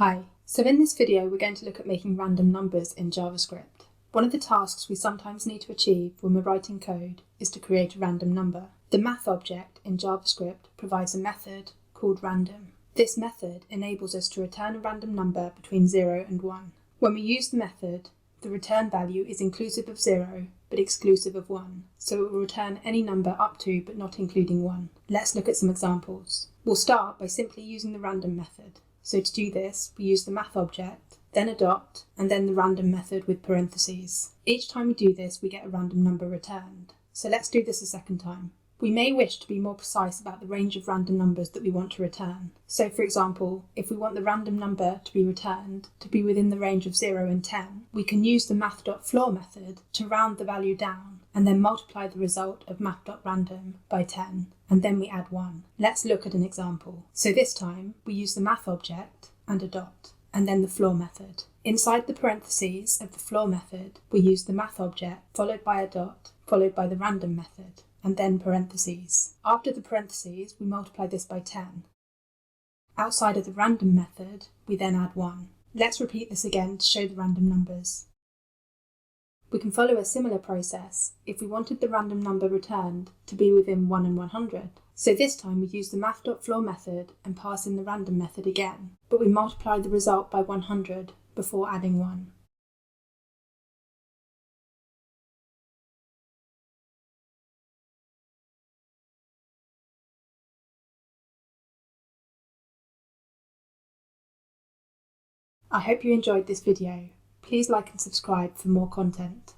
Hi, so in this video we're going to look at making random numbers in JavaScript. One of the tasks we sometimes need to achieve when we're writing code is to create a random number. The math object in JavaScript provides a method called random. This method enables us to return a random number between 0 and 1. When we use the method, the return value is inclusive of 0 but exclusive of 1, so it will return any number up to but not including 1. Let's look at some examples. We'll start by simply using the random method. So to do this, we use the math object, then a dot, and then the random method with parentheses. Each time we do this, we get a random number returned. So let's do this a second time. We may wish to be more precise about the range of random numbers that we want to return. So for example, if we want the random number to be returned to be within the range of 0 and 10, we can use the math.floor method to round the value down and then multiply the result of math.random by 10, and then we add 1. Let's look at an example. So this time, we use the math object and a dot, and then the floor method. Inside the parentheses of the floor method, we use the math object followed by a dot, followed by the random method, and then parentheses. After the parentheses, we multiply this by 10. Outside of the random method, we then add 1. Let's repeat this again to show the random numbers. We can follow a similar process if we wanted the random number returned to be within 1 and 100. So this time we use the math.floor method and pass in the random method again, but we multiply the result by 100 before adding 1. I hope you enjoyed this video. Please like and subscribe for more content.